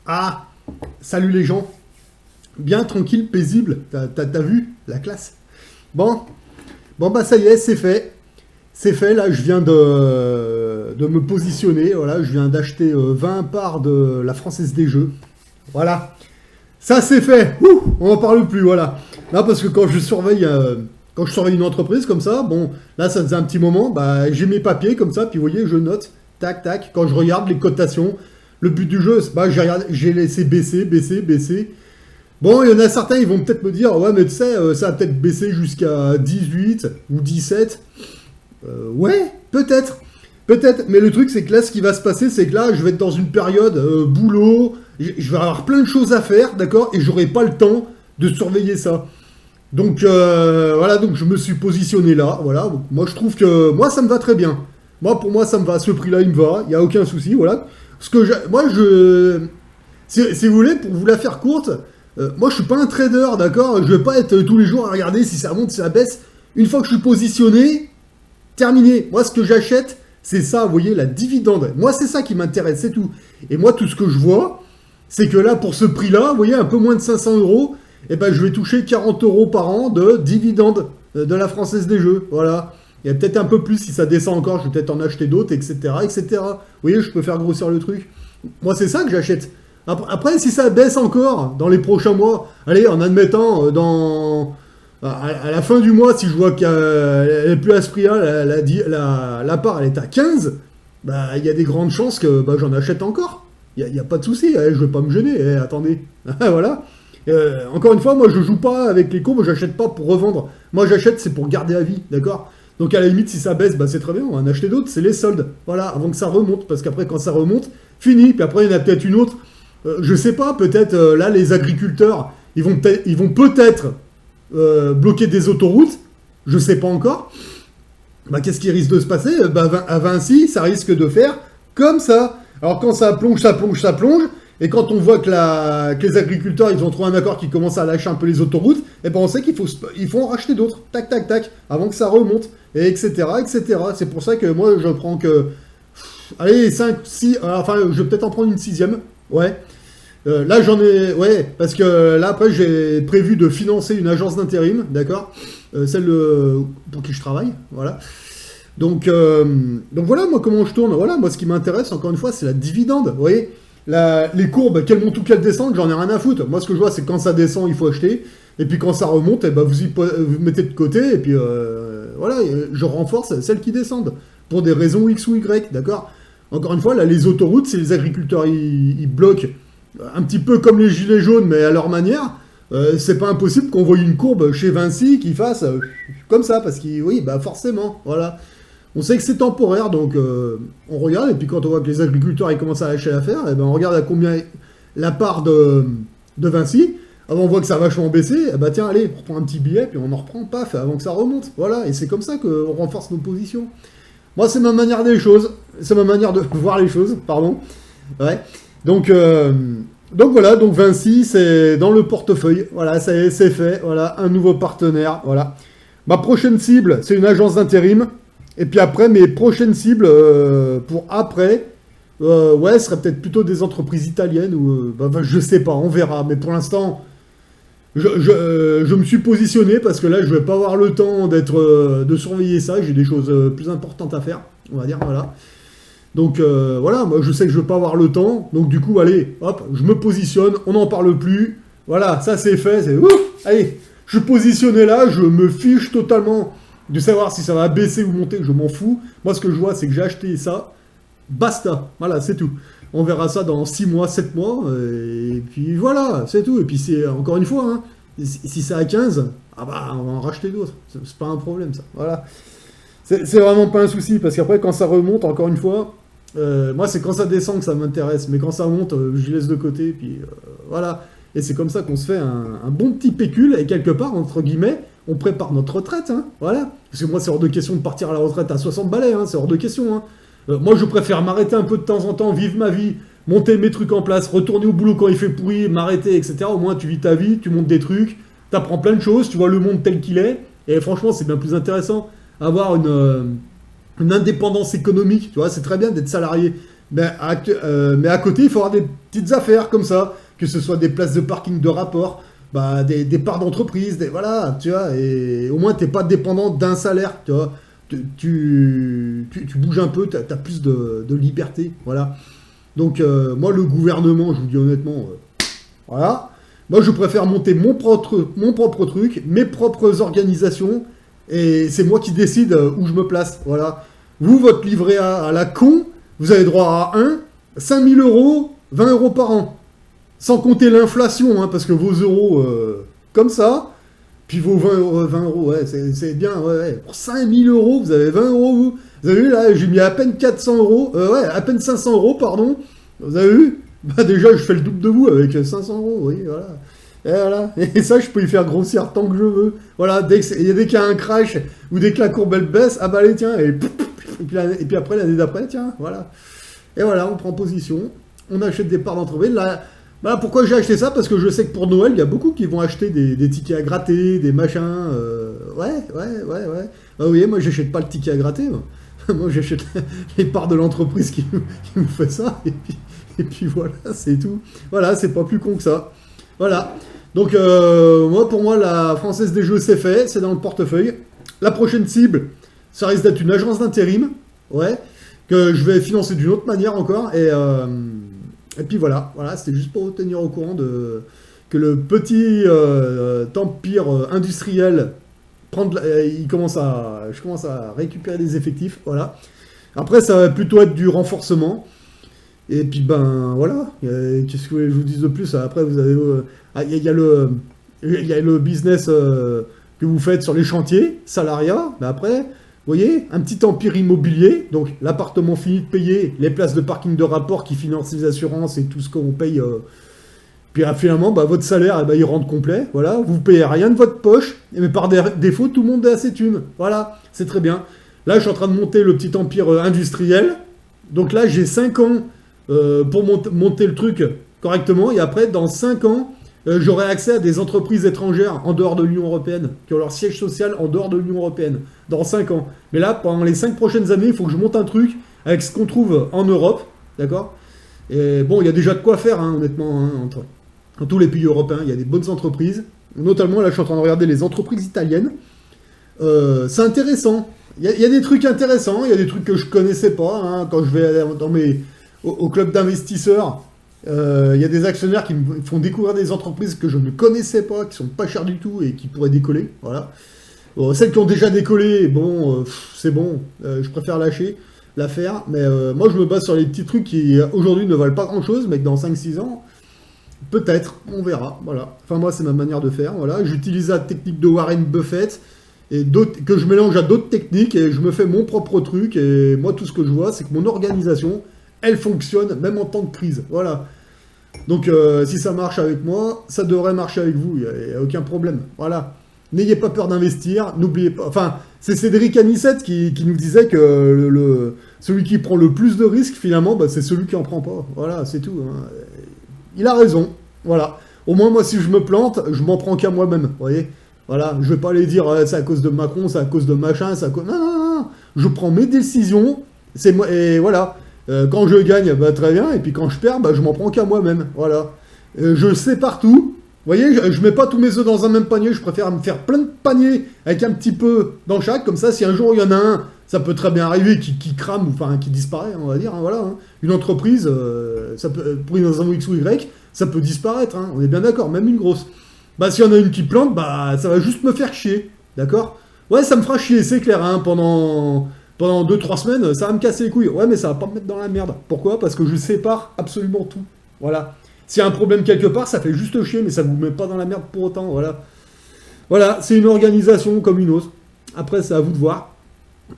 Ah, salut les gens. Bien tranquille, paisible. T'as vu la classe? Bon, bon bah ça y est, c'est fait. C'est fait, là je viens de me positionner. Voilà, je viens d'acheter 20 parts de la Française des Jeux. Voilà, ça c'est fait. Ouh, on n'en parle plus, voilà. Là parce que quand je surveille une entreprise comme ça, bon, là ça faisait un petit moment, bah j'ai mes papiers comme ça, puis vous voyez, je note, tac, tac, quand je regarde les cotations, le but du jeu, bah, j'ai laissé baisser, baisser, baisser. Bon, il y en a certains, ils vont peut-être me dire, ouais, mais tu sais, ça a peut-être baissé jusqu'à 18 ou 17. Ouais, peut-être. Peut-être. Mais le truc, c'est que là, ce qui va se passer, c'est que là, je vais être dans une période boulot. Je vais avoir plein de choses à faire, d'accord? Et j'aurai pas le temps de surveiller ça. Donc, voilà, donc je me suis positionné là. Voilà. Donc, moi, je trouve que. Moi, ça me va très bien. Moi, pour moi, ça me va. Ce prix-là, il me va. Il n'y a aucun souci. Voilà. Moi, si vous voulez, pour vous la faire courte, moi je suis pas un trader, d'accord. Je vais pas être tous les jours à regarder si ça monte, si ça baisse. Une fois que je suis positionné, terminé. Moi, ce que j'achète, c'est ça, vous voyez, la dividende. Moi, c'est ça qui m'intéresse, c'est tout. Et moi, tout ce que je vois, c'est que là, pour ce prix-là, vous voyez, un peu moins de 500 euros, eh ben, je vais toucher 40 euros par an de dividende de la Française des Jeux. Voilà. Il y a peut-être un peu plus si ça descend encore, je vais peut-être en acheter d'autres, etc., etc. Vous voyez, je peux faire grossir le truc. Moi, c'est ça que j'achète. Après, si ça baisse encore dans les prochains mois, allez, en admettant, à la fin du mois, si je vois qu'elle n'est plus à ce prix-là, la part elle est à 15, bah, il y a des grandes chances que bah, j'en achète encore. Il n'y a pas de souci, je ne vais pas me gêner. Attendez. Voilà. Encore une fois, moi, je joue pas avec les courbes, j'achète pas pour revendre. Moi, j'achète, c'est pour garder à vie, d'accord? Donc, à la limite, si ça baisse, bah, c'est très bien, on va en acheter d'autres, c'est les soldes. Voilà, avant que ça remonte, parce qu'après, quand ça remonte, fini. Puis après, il y en a peut-être une autre. Je sais pas, peut-être là, les agriculteurs, ils vont peut-être bloquer des autoroutes. Je sais pas encore. Bah, qu'est-ce qui risque de se passer? Bah, à Vinci, ça risque de faire comme ça. Alors, quand ça plonge, ça plonge, ça plonge. Et quand on voit que les agriculteurs, ils ont trouvé un accord qui commence à lâcher un peu les autoroutes, et ben on sait il faut en racheter d'autres. Tac, tac, tac. Avant que ça remonte. Et etc., etc. C'est pour ça que moi, je prends que. Allez, 5, 6. Enfin, je vais peut-être en prendre une sixième. Ouais. Là, j'en ai. Ouais, parce que là, après, j'ai prévu de financer une agence d'intérim, d'accord. Celle pour qui je travaille, voilà. Donc voilà, moi, comment je tourne. Voilà, moi, ce qui m'intéresse, encore une fois, c'est la dividende. Vous voyez, les courbes, qu'elles montent ou qu'elles descendent, j'en ai rien à foutre. Moi, ce que je vois, c'est que quand ça descend, il faut acheter. Et puis quand ça remonte, eh ben, vous mettez de côté. Et puis voilà, je renforce celles qui descendent. Pour des raisons X ou Y, d'accord. Encore une fois, là, les autoroutes, si les agriculteurs ils bloquent un petit peu comme les gilets jaunes, mais à leur manière, c'est pas impossible qu'on voie une courbe chez Vinci qui fasse comme ça, parce que oui, bah forcément, voilà. On sait que c'est temporaire, donc on regarde, et puis quand on voit que les agriculteurs ils commencent à lâcher l'affaire, et ben on regarde à combien la part de Vinci. Avant on voit que ça a vachement baissé, et bah tiens, allez, on reprend un petit billet, puis on en reprend, paf, avant que ça remonte. Voilà, et c'est comme ça qu'on renforce nos positions. Moi, c'est ma manière des choses, c'est ma manière de voir les choses, pardon. Ouais. Donc voilà, donc Vinci, c'est dans le portefeuille. Voilà, c'est fait. Voilà, un nouveau partenaire. Voilà. Ma prochaine cible, c'est une agence d'intérim. Et puis après, mes prochaines cibles pour après, ouais, ce serait peut-être plutôt des entreprises italiennes ou bah, je sais pas, on verra. Mais pour l'instant, je me suis positionné parce que là, je vais pas avoir le temps de surveiller ça. J'ai des choses plus importantes à faire, on va dire. Voilà. Donc voilà, moi je sais que je ne vais pas avoir le temps, donc du coup, allez, hop, je me positionne, on n'en parle plus, voilà, ça c'est fait, c'est ouf, allez, je suis positionné là, je me fiche totalement de savoir si ça va baisser ou monter, je m'en fous. Moi ce que je vois, c'est que j'ai acheté ça, basta, voilà, c'est tout. On verra ça dans 6 mois, 7 mois, et puis voilà, c'est tout. Et puis c'est, encore une fois, hein, si c'est à 15, ah bah on va en racheter d'autres, c'est pas un problème ça, voilà. C'est vraiment pas un souci, parce qu'après quand ça remonte, encore une fois, moi, c'est quand ça descend que ça m'intéresse, mais quand ça monte, je laisse de côté, puis voilà. Et c'est comme ça qu'on se fait un bon petit pécule, et quelque part, entre guillemets, on prépare notre retraite, hein, voilà. Parce que moi, c'est hors de question de partir à la retraite à 60 balais, hein, c'est hors de question. Hein. Moi, je préfère m'arrêter un peu de temps en temps, vivre ma vie, monter mes trucs en place, retourner au boulot quand il fait pourri, m'arrêter, etc. Au moins, tu vis ta vie, tu montes des trucs, t'apprends plein de choses, tu vois le monde tel qu'il est, et franchement, c'est bien plus intéressant. Avoir une indépendance économique, tu vois, c'est très bien d'être salarié, Mais à côté, il faut avoir des petites affaires comme ça, que ce soit des places de parking de rapport, bah, des parts d'entreprise, voilà, tu vois, et au moins, t'es pas dépendant d'un salaire, tu vois. Tu bouges un peu, t'as plus de liberté, voilà. Donc, moi, le gouvernement, je vous dis honnêtement, voilà. Moi, je préfère monter mon propre truc, mes propres organisations, et c'est moi qui décide où je me place, voilà. Vous, votre livret A à la con, vous avez droit à 5 000 euros, 20 euros par an. Sans compter l'inflation, hein, parce que vos euros, comme ça, puis vos 20 euros, ouais, c'est bien, ouais. Pour 5 000 euros, vous avez 20 euros, vous. Vous avez vu, là, j'ai mis à peine 400 euros, ouais, à peine 500 euros, pardon. Vous avez vu? Bah déjà, je fais le double de vous avec 500 euros, oui, voilà. Et voilà. Et ça, je peux y faire grossir tant que je veux. Voilà, dès qu'il y a un crash, ou dès que la courbe, elle baisse, ah bah allez, tiens, et puis après, l'année d'après, tiens, voilà. Et voilà, on prend position, on achète des parts d'entreprise. Là, voilà pourquoi j'ai acheté ça, parce que je sais que pour Noël, il y a beaucoup qui vont acheter des tickets à gratter, des machins. Ouais. Ah oui, moi, j'achète pas le ticket à gratter. Moi, moi j'achète les parts de l'entreprise qui nous fait ça. Et puis voilà, c'est tout. Voilà, c'est pas plus con que ça. Voilà. Donc, pour moi, la Française des Jeux, c'est fait. C'est dans le portefeuille. La prochaine cible, ça risque d'être une agence d'intérim. Ouais. Que je vais financer d'une autre manière encore. Et puis voilà, c'était juste pour vous tenir au courant que le petit empire industriel je commence à récupérer des effectifs, voilà. Après, ça va plutôt être du renforcement. Et puis ben voilà, qu'est-ce que je vous dise de plus? Après, vous avez il y a le business que vous faites sur les chantiers, salariat. Mais après, vous voyez, un petit empire immobilier, donc l'appartement fini de payer, les places de parking de rapport qui financent les assurances et tout ce qu'on paye. Puis finalement, bah, votre salaire, il rentre complet. Voilà, vous payez rien de votre poche, mais par défaut, tout le monde a ses thunes. Voilà, c'est très bien. Là, je suis en train de monter le petit empire industriel. Donc là, j'ai 5 ans pour monter le truc correctement. Et après, dans 5 ans, j'aurai accès à des entreprises étrangères en dehors de l'Union Européenne, qui ont leur siège social en dehors de l'Union Européenne, dans 5 ans. Mais là, pendant les 5 prochaines années, il faut que je monte un truc avec ce qu'on trouve en Europe, d'accord? Et bon, il y a déjà de quoi faire, hein, honnêtement, hein, dans tous les pays européens, il y a des bonnes entreprises. Notamment, là, je suis en train de regarder les entreprises italiennes. C'est intéressant. Il y a des trucs intéressants, il y a des trucs que je connaissais pas, hein, quand je vais au club d'investisseurs. Il y a des actionnaires qui me font découvrir des entreprises que je ne connaissais pas, qui sont pas chères du tout et qui pourraient décoller. Voilà. Bon, celles qui ont déjà décollé, bon, c'est bon, je préfère lâcher l'affaire. Mais moi, je me base sur les petits trucs qui aujourd'hui ne valent pas grand-chose, mais que dans 5-6 ans, peut-être, on verra. Voilà. Enfin, moi, c'est ma manière de faire. Voilà. J'utilise la technique de Warren Buffett et que je mélange à d'autres techniques et je me fais mon propre truc. Et moi, tout ce que je vois, c'est que mon organisation, elle fonctionne même en temps de crise. Voilà. Donc, si ça marche avec moi, ça devrait marcher avec vous. Il n'y a aucun problème. Voilà. N'ayez pas peur d'investir. N'oubliez pas. Enfin, c'est Cédric Anissette qui nous disait que celui qui prend le plus de risques, finalement, bah, c'est celui qui en prend pas. Voilà, c'est tout. Hein. Il a raison. Voilà. Au moins, moi, si je me plante, je m'en prends qu'à moi-même. Vous voyez? Voilà. Je vais pas aller dire c'est à cause de Macron, c'est à cause de machin, c'est à cause. Non. Je prends mes décisions. C'est moi. Et voilà. Quand je gagne, bah, très bien, et puis quand je perds, bah, je m'en prends qu'à moi-même, voilà. Je sais partout, vous voyez, je mets pas tous mes œufs dans un même panier, je préfère me faire plein de paniers avec un petit peu dans chaque, comme ça, si un jour il y en a un, ça peut très bien arriver, qui crame, enfin, qui disparaît, on va dire, hein, voilà. Hein. Une entreprise, ça peut, pour une raison X ou Y, ça peut disparaître, hein, on est bien d'accord, même une grosse. Bah, s'il y en a une qui plante, bah, ça va juste me faire chier, d'accord? Ouais, ça me fera chier, c'est clair, hein, pendant 2-3 semaines, ça va me casser les couilles. Ouais, mais ça va pas me mettre dans la merde. Pourquoi? Parce que je sépare absolument tout. Voilà. S'il y a un problème quelque part, ça fait juste chier, mais ça vous met pas dans la merde pour autant. Voilà. Voilà, c'est une organisation comme une autre. Après, c'est à vous de voir,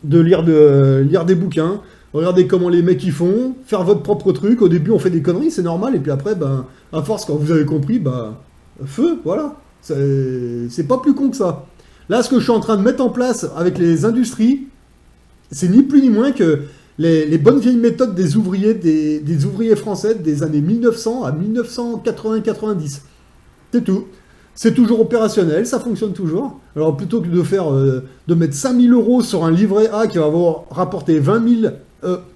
de lire des bouquins, regarder comment les mecs y font, faire votre propre truc. Au début, on fait des conneries, c'est normal. Et puis après, ben, à force, quand vous avez compris, bah, feu, voilà. C'est pas plus con que ça. Là, ce que je suis en train de mettre en place avec les industries, c'est ni plus ni moins que les bonnes vieilles méthodes des ouvriers français des années 1900 à 1980-90. C'est tout. C'est toujours opérationnel, ça fonctionne toujours. Alors plutôt que de mettre 5 000 € sur un livret A qui va vous rapporter 20 000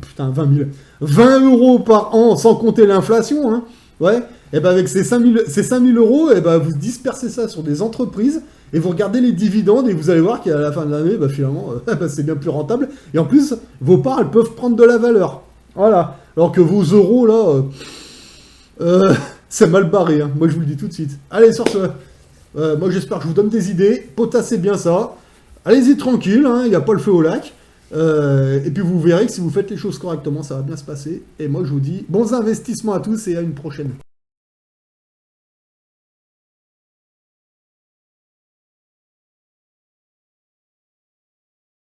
putain, 20 000. 20 euros par an, sans compter l'inflation, hein. Ouais. Et ben avec ces 5 000 euros, et ben vous dispersez ça sur des entreprises, et vous regardez les dividendes, et vous allez voir qu'à la fin de l'année, bah, finalement, c'est bien plus rentable. Et en plus, vos parts, elles peuvent prendre de la valeur. Voilà. Alors que vos euros, là, c'est mal barré, hein. Moi, je vous le dis tout de suite. Allez, sur ce, moi, j'espère que je vous donne des idées. Potassez bien ça. Allez-y tranquille, hein, il n'y a pas le feu au lac. Et puis vous verrez que si vous faites les choses correctement, ça va bien se passer. Et moi, je vous dis bons investissements à tous et à une prochaine.